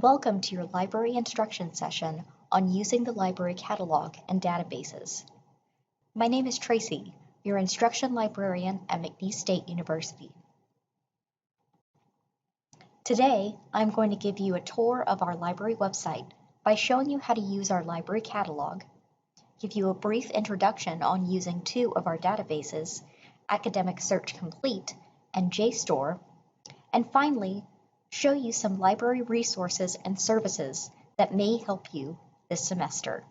Welcome to your library instruction session on using the library catalog and databases. My name is Tracy, your instruction librarian at McNeese State University. Today, I'm going to give you a tour of our library website by showing you how to use our library catalog, give you a brief introduction on using two of our databases, Academic Search Complete and JSTOR, and finally, show you some library resources and services that may help you this semester.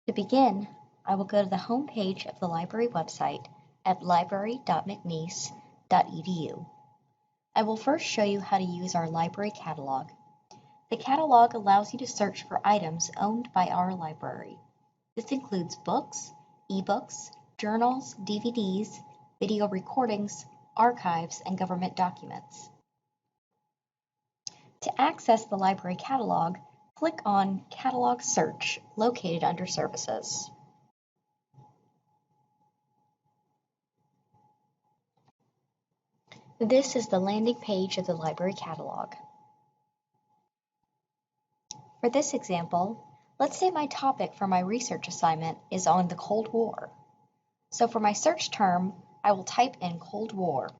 To begin, I will go to the home page of the library website at library.mcneese.edu. I will first show you how to use our library catalog. The catalog allows you to search for items owned by our library. This includes books, ebooks, journals, DVDs, video recordings, archives, and government documents. To access the library catalog, click on Catalog Search located under Services. This is the landing page of the library catalog. For this example, let's say my topic for my research assignment is on the Cold War. So for my search term, I will type in Cold War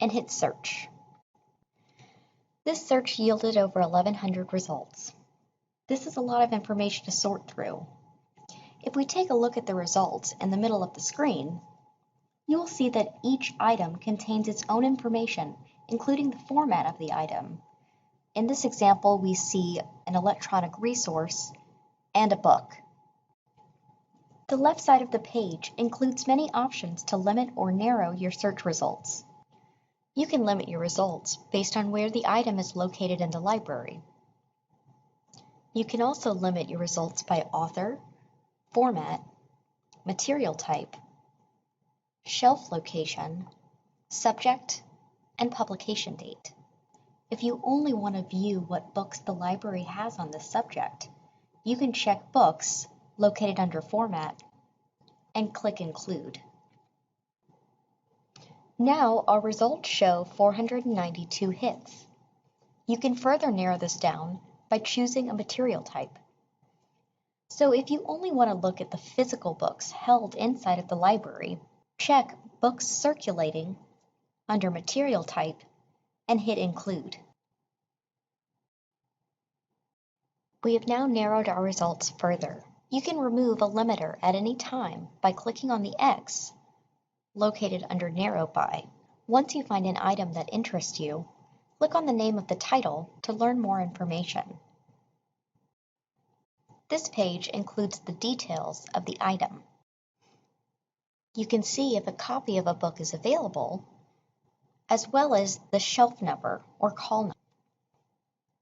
and hit search. This search yielded over 1,100 results. This is a lot of information to sort through. If we take a look at the results in the middle of the screen, you will see that each item contains its own information, including the format of the item. In this example, we see an electronic resource and a book. The left side of the page includes many options to limit or narrow your search results. You can limit your results based on where the item is located in the library. You can also limit your results by author, format, material type, shelf location, subject, and publication date. If you only want to view what books the library has on this subject, you can check Books located under Format and click Include. Now our results show 492 hits. You can further narrow this down by choosing a material type. So if you only want to look at the physical books held inside of the library, check Books Circulating under Material Type and hit Include. We have now narrowed our results further. You can remove a limiter at any time by clicking on the X located under Narrow By. Once you find an item that interests you, click on the name of the title to learn more information. This page includes the details of the item. You can see if a copy of a book is available, as well as the shelf number or call number.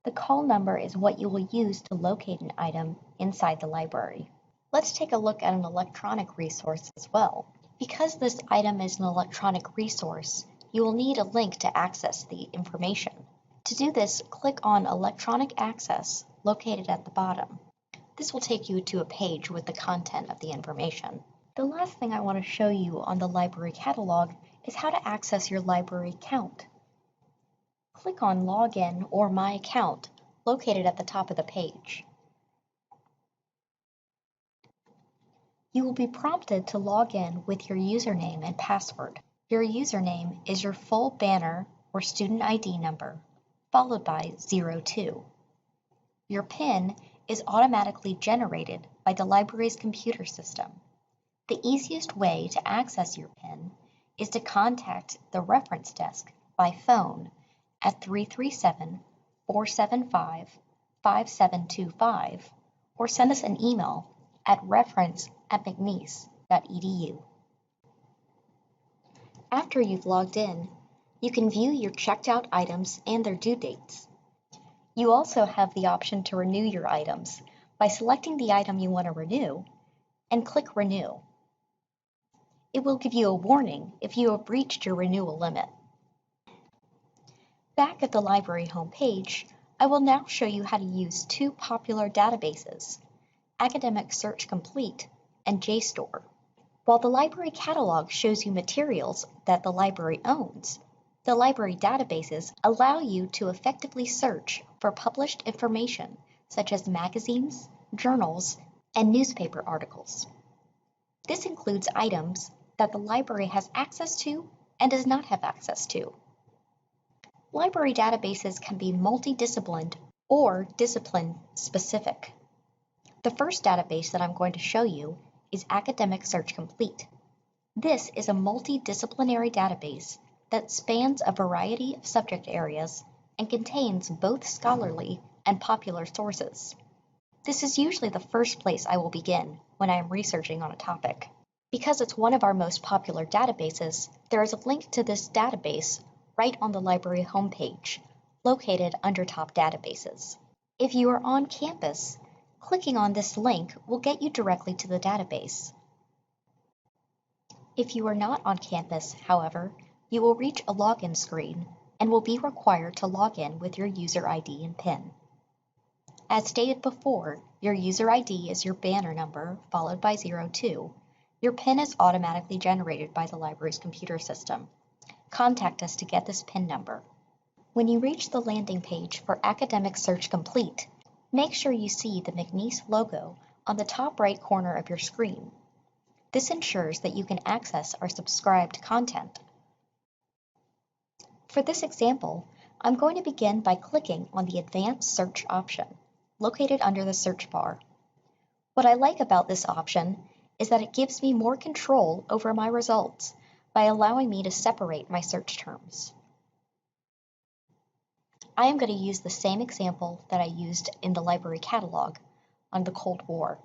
The call number is what you will use to locate an item inside the library. Let's take a look at an electronic resource as well. Because this item is an electronic resource, you will need a link to access the information. To do this, click on Electronic Access located at the bottom. This will take you to a page with the content of the information. The last thing I want to show you on the library catalog is how to access your library account. Click on Login or My Account located at the top of the page. You will be prompted to log in with your username and password. Your username is your full banner or student ID number, followed by 02. Your PIN is automatically generated by the library's computer system. The easiest way to access your PIN is to contact the reference desk by phone at 337-475-5725 or send us an email at reference@mcneese.edu. After you've logged in, you can view your checked out items and their due dates. You also have the option to renew your items by selecting the item you want to renew and click Renew. It will give you a warning if you have reached your renewal limit. Back at the library homepage, I will now show you how to use two popular databases, Academic Search Complete and JSTOR. While the library catalog shows you materials that the library owns, The library databases allow you to effectively search for published information such as magazines, journals, and newspaper articles. This includes items that the library has access to and does not have access to. Library databases can be multidisciplined or discipline-specific. The first database that I'm going to show you is Academic Search Complete. This is a multidisciplinary database that spans a variety of subject areas and contains both scholarly and popular sources. This is usually the first place I will begin when I am researching on a topic. Because it's one of our most popular databases, there is a link to this database right on the library homepage, located under Top Databases. If you are on campus, clicking on this link will get you directly to the database. If you are not on campus, however, you will reach a login screen and will be required to log in with your user ID and PIN. As stated before, your user ID is your banner number followed by 02. Your PIN is automatically generated by the library's computer system. Contact us to get this PIN number. When you reach the landing page for Academic Search Complete, make sure you see the McNeese logo on the top right corner of your screen. This ensures that you can access our subscribed content. For this example, I'm going to begin by clicking on the Advanced Search option, located under the search bar. What I like about this option is that it gives me more control over my results by allowing me to separate my search terms. I am going to use the same example that I used in the library catalog on the Cold War.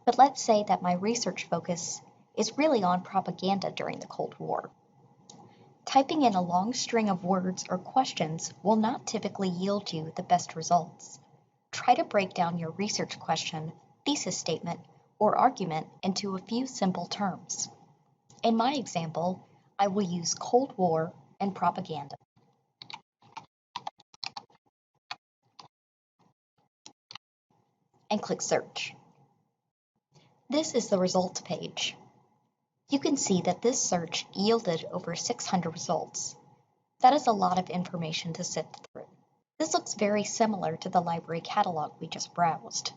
But let's say that my research focus is really on propaganda during the Cold War. Typing in a long string of words or questions will not typically yield you the best results. Try to break down your research question, thesis statement, or argument into a few simple terms. In my example, I will use Cold War and propaganda. And click Search. This is the results page. You can see that this search yielded over 600 results. That is a lot of information to sift through. This looks very similar to the library catalog we just browsed.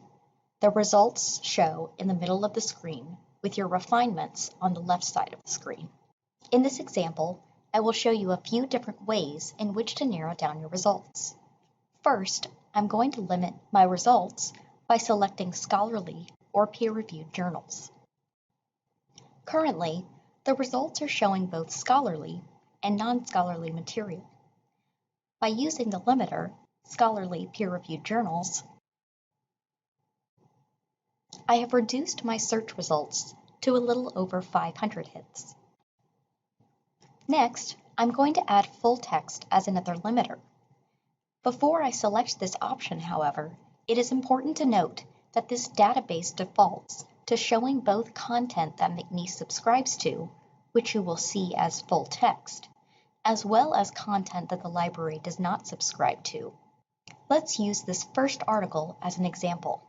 The results show in the middle of the screen with your refinements on the left side of the screen. In this example, I will show you a few different ways in which to narrow down your results. First, I'm going to limit my results by selecting scholarly or peer-reviewed journals. Currently, the results are showing both scholarly and non-scholarly material. By using the limiter, scholarly peer-reviewed journals, I have reduced my search results to a little over 500 hits. Next, I'm going to add full text as another limiter. Before I select this option, however, it is important to note that this database defaults to showing both content that McNeese subscribes to, which you will see as full text, as well as content that the library does not subscribe to. Let's use this first article as an example.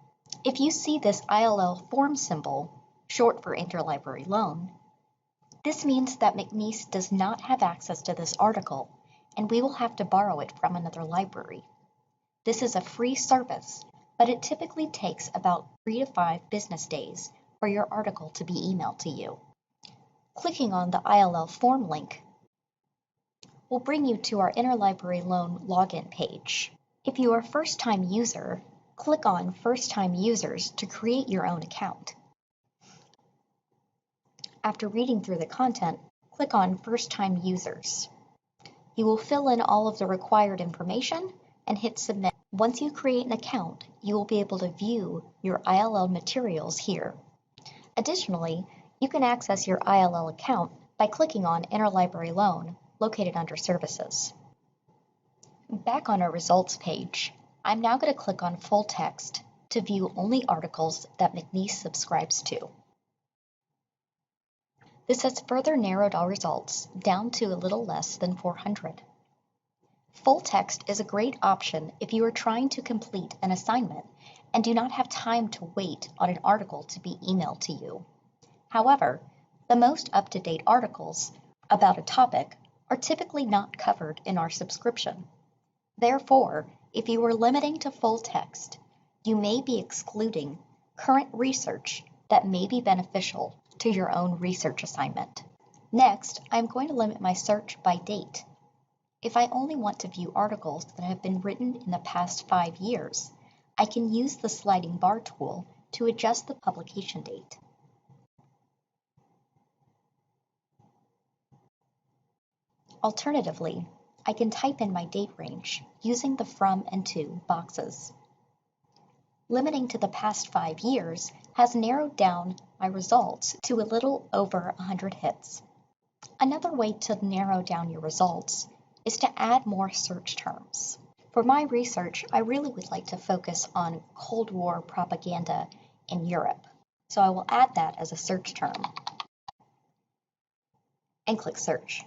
If you see this ILL form symbol, short for interlibrary loan, this means that McNeese does not have access to this article, and we will have to borrow it from another library. This is a free service, but it typically takes about 3 to 5 business days for your article to be emailed to you. Clicking on the ILL form link will bring you to our interlibrary loan login page. If you are a first-time user, click on First-Time Users to create your own account. After reading through the content, click on First-Time Users. You will fill in all of the required information and hit Submit. Once you create an account, you will be able to view your ILL materials here. Additionally, you can access your ILL account by clicking on Interlibrary Loan, located under Services. Back on our results page, I'm now going to click on Full Text to view only articles that McNeese subscribes to. This has further narrowed our results down to a little less than 400. Full text is a great option if you are trying to complete an assignment and do not have time to wait on an article to be emailed to you. However, the most up-to-date articles about a topic are typically not covered in our subscription. Therefore, if you are limiting to full text, you may be excluding current research that may be beneficial to your own research assignment. Next, I'm going to limit my search by date. If I only want to view articles that have been written in the past 5 years, I can use the sliding bar tool to adjust the publication date. Alternatively, I can type in my date range using the from and to boxes. Limiting to the past 5 years has narrowed down my results to a little over 100 hits. Another way to narrow down your results is to add more search terms. For my research, I really would like to focus on Cold War propaganda in Europe, so I will add that as a search term and click search.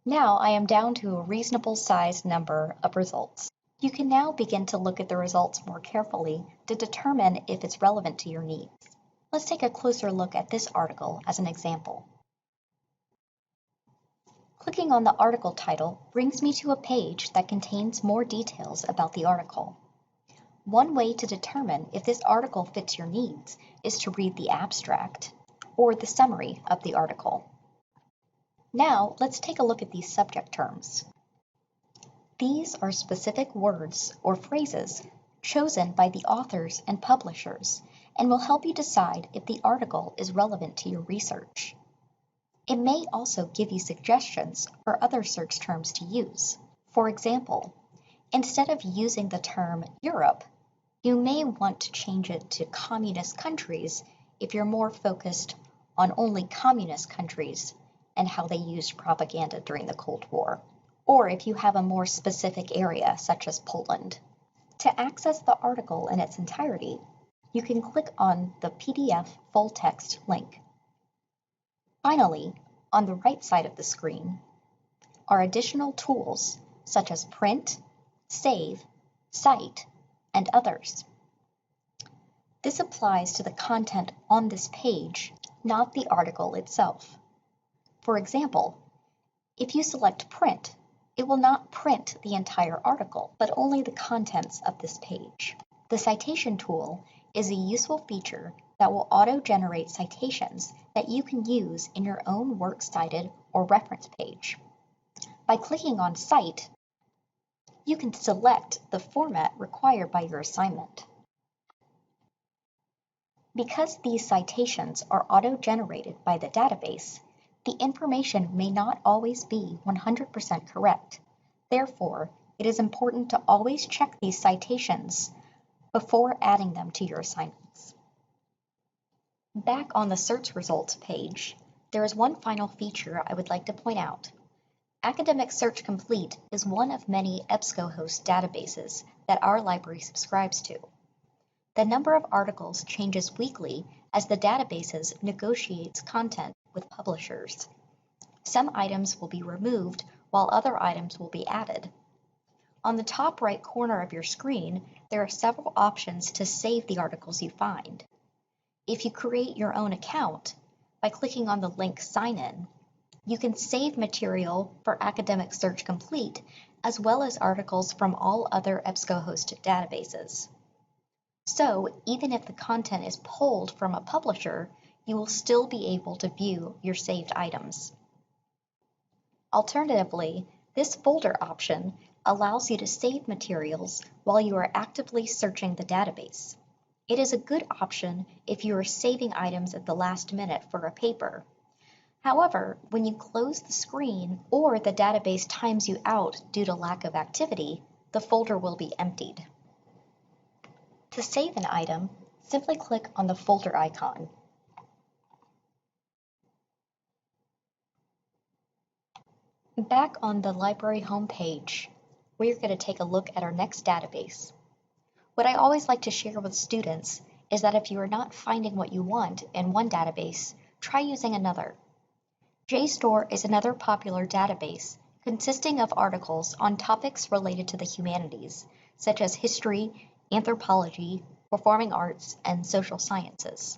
Now I am down to a reasonable sized number of results. You can now begin to look at the results more carefully to determine if it's relevant to your needs. Let's take a closer look at this article as an example. Clicking on the article title brings me to a page that contains more details about the article. One way to determine if this article fits your needs is to read the abstract or the summary of the article. Now, let's take a look at these subject terms. These are specific words or phrases chosen by the authors and publishers and will help you decide if the article is relevant to your research. It may also give you suggestions for other search terms to use. For example, instead of using the term Europe, you may want to change it to communist countries if you're more focused on only communist countries and how they used propaganda during the Cold War, or if you have a more specific area such as Poland. To access the article in its entirety, you can click on the PDF full text link. Finally, on the right side of the screen are additional tools such as print, save, cite, and others. This applies to the content on this page, not the article itself. For example, if you select print, it will not print the entire article, but only the contents of this page. The citation tool is a useful feature that will auto-generate citations that you can use in your own works cited or reference page. By clicking on Cite, you can select the format required by your assignment. Because these citations are auto-generated by the database, the information may not always be 100% correct. Therefore, it is important to always check these citations before adding them to your assignments. Back on the search results page, there is one final feature I would like to point out. Academic Search Complete is one of many EBSCOhost databases that our library subscribes to. The number of articles changes weekly as the databases negotiates content with publishers. Some items will be removed while other items will be added. On the top right corner of your screen, there are several options to save the articles you find. If you create your own account, by clicking on the link Sign In, you can save material for Academic Search Complete as well as articles from all other EBSCO-hosted databases. So, even if the content is pulled from a publisher, you will still be able to view your saved items. Alternatively, this folder option allows you to save materials while you are actively searching the database. It is a good option if you are saving items at the last minute for a paper. However, when you close the screen or the database times you out due to lack of activity, the folder will be emptied. To save an item, simply click on the folder icon. Back on the library homepage, we're going to take a look at our next database. What I always like to share with students is that if you are not finding what you want in one database, try using another. JSTOR is another popular database consisting of articles on topics related to the humanities, such as history, anthropology, performing arts, and social sciences.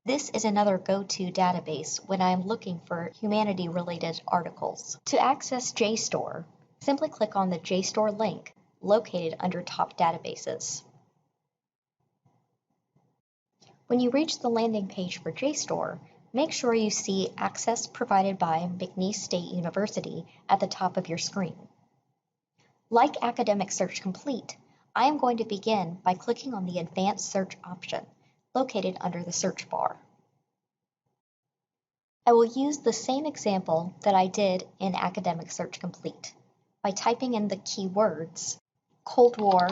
This is another go-to database when I am looking for humanity-related articles. To access JSTOR, simply click on the JSTOR link located under Top Databases. When you reach the landing page for JSTOR, make sure you see Access Provided by McNeese State University at the top of your screen. Like Academic Search Complete, I am going to begin by clicking on the Advanced Search option located under the search bar. I will use the same example that I did in Academic Search Complete by typing in the keywords Cold War,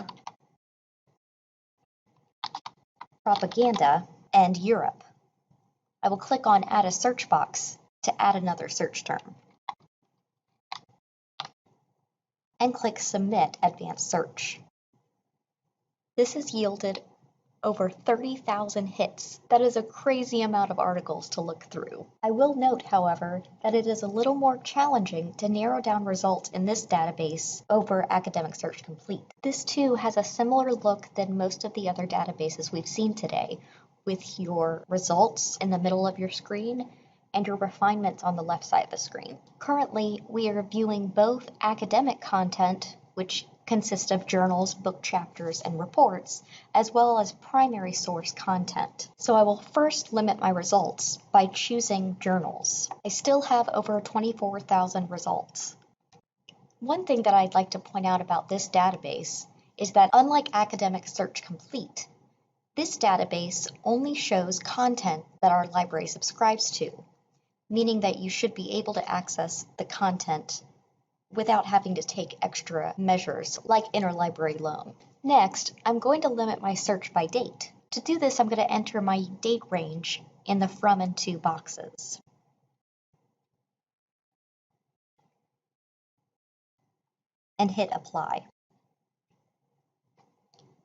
propaganda, and Europe. I will click on Add a Search Box to add another search term, and click Submit Advanced Search. This has yielded over 30,000 hits. That is a crazy amount of articles to look through. I will note, however, that it is a little more challenging to narrow down results in this database over Academic Search Complete. This too has a similar look than most of the other databases we've seen today, with your results in the middle of your screen and your refinements on the left side of the screen. Currently, we are viewing both academic content, which consists of journals, book chapters, and reports, as well as primary source content. So I will first limit my results by choosing journals. I still have over 24,000 results. One thing that I'd like to point out about this database is that unlike Academic Search Complete, this database only shows content that our library subscribes to, meaning that you should be able to access the content without having to take extra measures like interlibrary loan. Next, I'm going to limit my search by date. To do this, I'm going to enter my date range in the from and to boxes. And hit apply.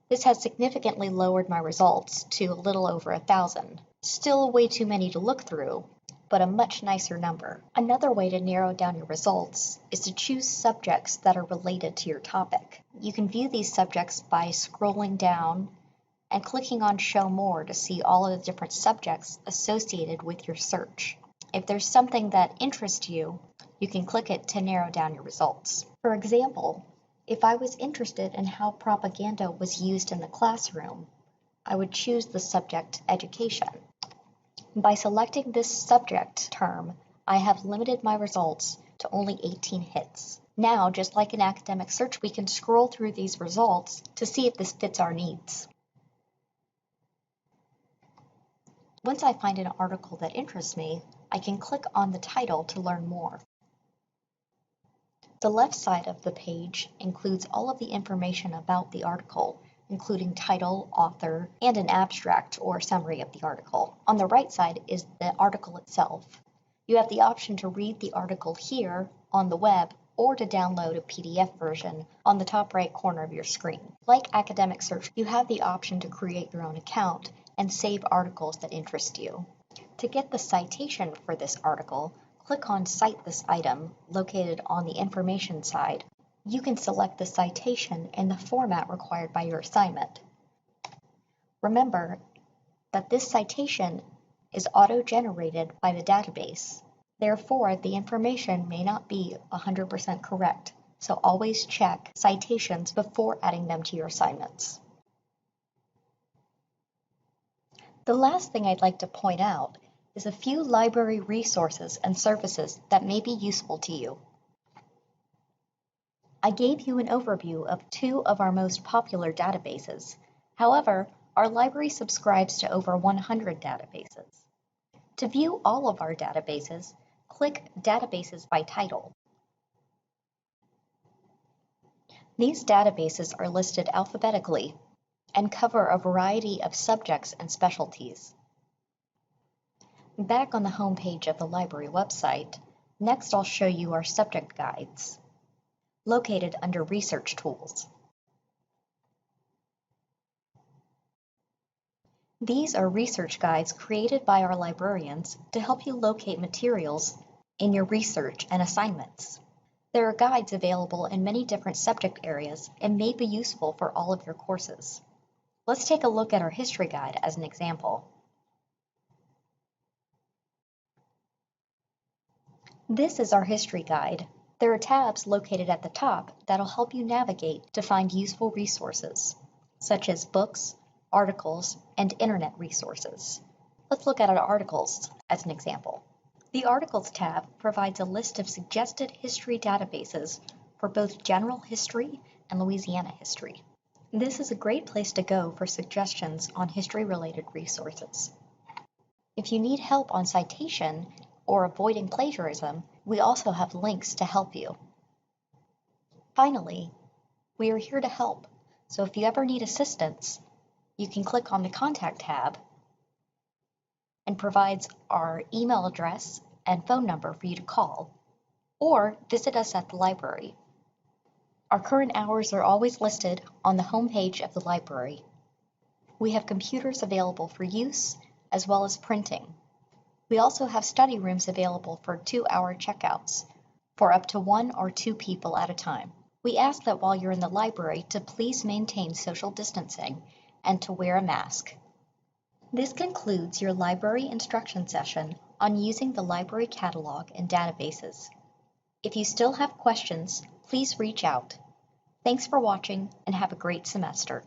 This has significantly lowered my results to a little over 1,000. Still way too many to look through, but a much nicer number. Another way to narrow down your results is to choose subjects that are related to your topic. You can view these subjects by scrolling down and clicking on Show More to see all of the different subjects associated with your search. If there's something that interests you, you can click it to narrow down your results. For example, if I was interested in how propaganda was used in the classroom, I would choose the subject Education. By selecting this subject term, I have limited my results to only 18 hits. Now, just like in Academic Search, we can scroll through these results to see if this fits our needs. Once I find an article that interests me, I can click on the title to learn more. The left side of the page includes all of the information about the article, including title, author, and an abstract or summary of the article. On the right side is the article itself. You have the option to read the article here on the web or to download a PDF version on the top right corner of your screen. Like Academic Search, you have the option to create your own account and save articles that interest you. To get the citation for this article, click on Cite this item located on the information side. You can select the citation in the format required by your assignment. Remember that this citation is auto-generated by the database. Therefore, the information may not be 100% correct, so always check citations before adding them to your assignments. The last thing I'd like to point out is a few library resources and services that may be useful to you. I gave you an overview of two of our most popular databases. However, our library subscribes to over 100 databases. To view all of our databases, click Databases by Title. These databases are listed alphabetically and cover a variety of subjects and specialties. Back on the home page of the library website, next I'll show you our subject guides, located under Research Tools. These are research guides created by our librarians to help you locate materials in your research and assignments. There are guides available in many different subject areas and may be useful for all of your courses. Let's take a look at our history guide as an example. This is our history guide. There are tabs located at the top that'll help you navigate to find useful resources, such as books, articles, and internet resources. Let's look at our articles as an example. The Articles tab provides a list of suggested history databases for both general history and Louisiana history. This is a great place to go for suggestions on history-related resources. If you need help on citation or avoiding plagiarism, we also have links to help you. Finally, we are here to help, so if you ever need assistance, you can click on the Contact tab and provides our email address and phone number for you to call, or visit us at the library. Our current hours are always listed on the homepage of the library. We have computers available for use, as well as printing. We also have study rooms available for 2-hour checkouts, for up to 1 or 2 people at a time. We ask that while you're in the library to please maintain social distancing and to wear a mask. This concludes your library instruction session on using the library catalog and databases. If you still have questions, please reach out. Thanks for watching and have a great semester.